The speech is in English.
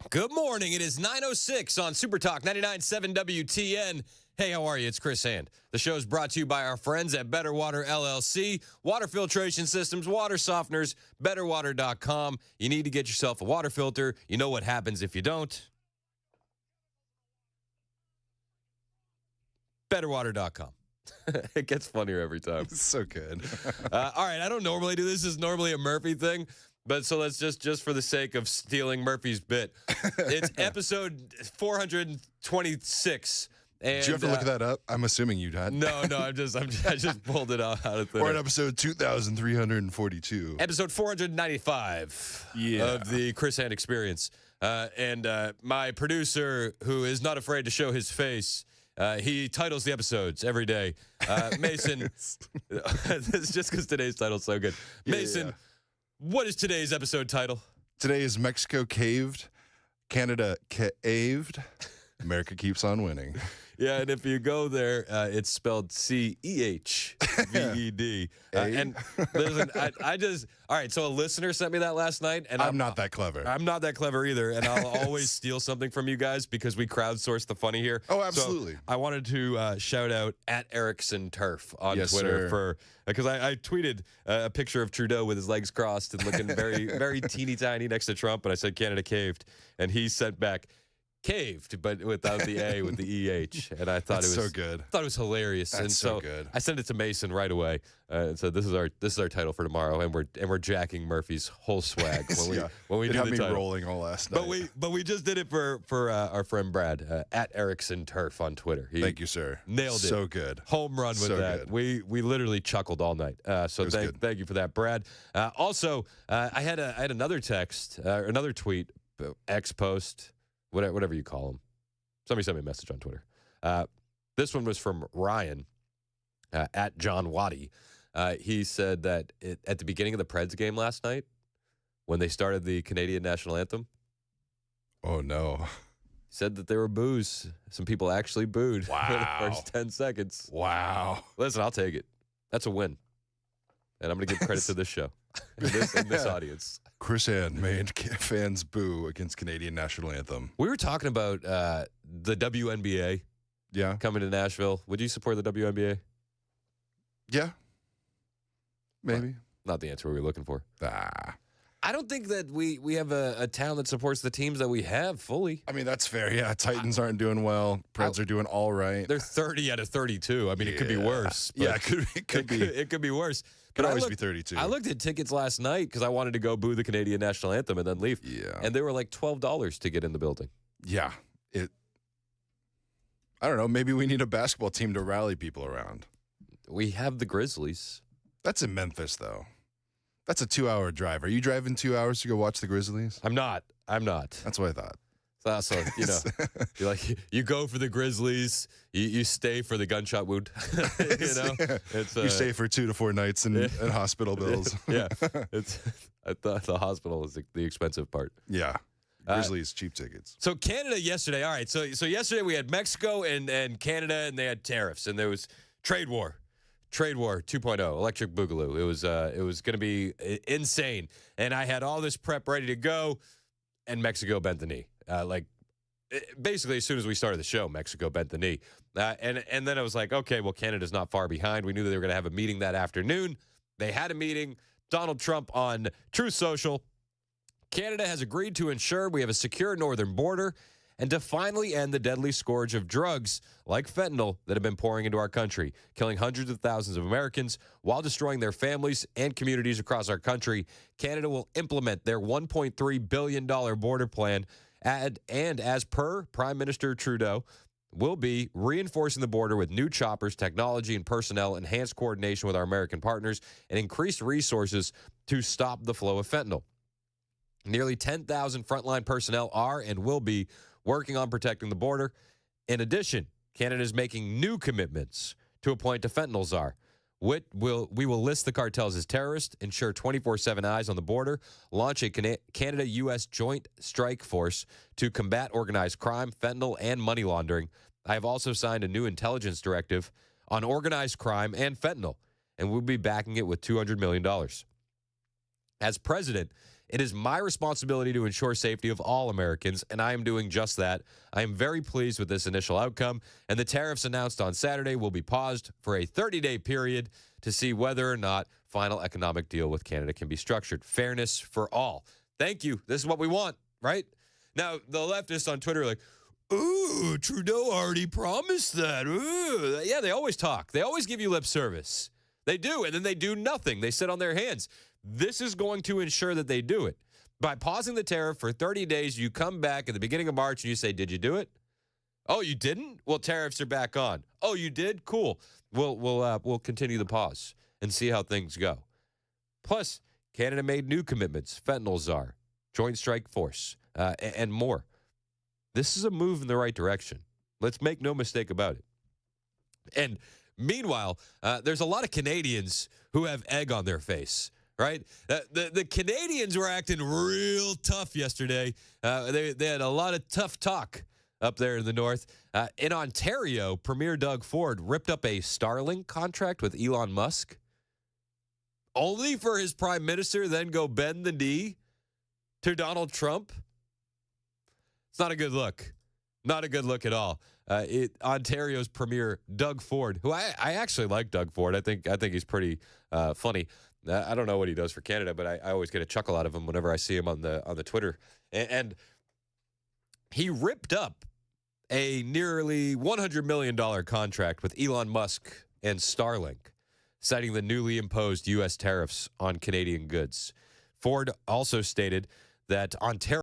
Good morning. It is 9:06 on Super Talk 99.7 WTN. Hey, how are you? It's Chris Hand. The show is brought to you by our friends at Better Water LLC. Water filtration systems, water softeners, betterwater.com. You need to get yourself a water filter. You know what happens if you don't. Betterwater.com. It gets funnier every time. It's so good. All right, I don't normally do this. This is normally a Murphy thing. But so let's just for the sake of stealing Murphy's bit, it's episode 426. And, Did you have to look that up? I'm assuming you had. No, I just pulled it out of thin Or air. in episode 2342. Episode 495 of the Chris Hand Experience. And my producer, who is not afraid to show his face, he titles the episodes every day. Mason, it's just because today's title's so good. Mason, what is today's episode title? Today is Mexico caved, Canada caved, America keeps on winning. Yeah, and if you go there, it's spelled CEHVED. And listen, all right, so a listener sent me that last night. And I'm not that clever. I'm not that clever either, and I'll always steal something from you guys because we crowdsource the funny here. Oh, absolutely. So I wanted to shout out at Erickson Turf on Yes, Twitter sir. because I tweeted a picture of Trudeau with his legs crossed and looking very, very teeny tiny next to Trump, and I said Canada caved, and he sent back caved, but without the A, with the EH, and I thought That's it was so good. Thought it was hilarious. That's and so good. I sent it to Mason right away. And so this is our title for tomorrow, and we're jacking Murphy's whole swag when we it do had the me title. rolling all last night. But we just did it for our friend Brad at Erickson Turf on Twitter. He Thank you, sir. nailed it. So good. Home run with So that. good. We literally chuckled all night. So thank you for that, Brad. Also, I had another text, another tweet, X post, whatever you call them. Somebody sent me a message on Twitter. This one was from Ryan at John Waddy. He said that at the beginning of the Preds game last night, when they started the Canadian national anthem, Oh, no. he said that there were boos. Some people actually booed for the first 10 seconds. Wow. Listen, I'll take it. That's a win. And I'm going to give credit to this show and this audience. Chris Hand made fans boo against Canadian national anthem. We were talking about the WNBA Yeah. coming to Nashville. Would you support the WNBA? Yeah. Maybe. Not the answer we were looking for. Ah. I don't think that we have a town that supports the teams that we have fully. I mean, that's fair. Yeah. Titans aren't doing well. Preds are doing all right. They're 30 out of 32. I mean, it could be worse. Yeah, but it could be. It could be worse. Could But always be 32. I looked at tickets last night because I wanted to go boo the Canadian national anthem and then leave. Yeah. And they were like $12 to get in the building. Yeah. I don't know. Maybe we need a basketball team to rally people around. We have the Grizzlies. That's in Memphis, though. That's a 2-hour drive. Are you driving 2 hours to go watch the Grizzlies? I'm not. That's what I thought. So, you go for the Grizzlies, you stay for the gunshot wound. It's You stay for 2 to 4 nights in hospital bills. Yeah, I thought the hospital is the expensive part. Yeah. Grizzlies, cheap tickets. So Canada yesterday, all right. So yesterday we had Mexico and Canada, and they had tariffs, and there was trade war 2.0, electric boogaloo. It was going to be insane, and I had all this prep ready to go, and Mexico bent the knee. Basically, as soon as we started the show, Mexico bent the knee, and then I was like, okay, well, Canada's not far behind. We knew that they were going to have a meeting that afternoon. They had a meeting. Donald Trump on Truth Social. Canada has agreed to ensure we have a secure northern border and to finally end the deadly scourge of drugs like fentanyl that have been pouring into our country, killing hundreds of thousands of Americans while destroying their families and communities across our country. Canada will implement their $1.3 billion border plan, and as per Prime Minister Trudeau, will be reinforcing the border with new choppers, technology, and personnel, enhanced coordination with our American partners, and increased resources to stop the flow of fentanyl. Nearly 10,000 frontline personnel are and will be working on protecting the border. In addition, Canada is making new commitments to appoint a fentanyl czar. We will list the cartels as terrorists, ensure 24/7 eyes on the border, launch a Canada-U.S. joint strike force to combat organized crime, fentanyl, and money laundering. I have also signed a new intelligence directive on organized crime and fentanyl, and we'll be backing it with $200 million. As president, It is my responsibility to ensure safety of all Americans, and I am doing just that. I am very pleased with this initial outcome, and the tariffs announced on Saturday will be paused for a 30-day period to see whether or not final economic deal with Canada can be structured. Fairness for all. Thank you. This is what we want, right? Now, the leftists on Twitter are like, ooh, Trudeau already promised that. Ooh. Yeah, they always talk. They always give you lip service. They do, and then they do nothing. They sit on their hands. This is going to ensure that they do it. By pausing the tariff for 30 days, you come back at the beginning of March and you say, did you do it? Oh, you didn't? Well, tariffs are back on. Oh, you did? Cool. We'll continue the pause and see how things go. Plus, Canada made new commitments, fentanyl czar, joint strike force, and more. This is a move in the right direction. Let's make no mistake about it. And meanwhile, there's a lot of Canadians who have egg on their face, right? The Canadians were acting real tough yesterday. They had a lot of tough talk up there in the north. In Ontario, Premier Doug Ford ripped up a Starlink contract with Elon Musk, only for his prime minister then go bend the knee to Donald Trump. It's not a good look. Not a good look at all. Ontario's Premier Doug Ford, who I actually like Doug Ford. I think he's pretty funny. I don't know what he does for Canada, but I always get a chuckle out of him whenever I see him on the Twitter. And he ripped up a nearly $100 million contract with Elon Musk and Starlink, citing the newly imposed U.S. tariffs on Canadian goods. Ford also stated that Ontario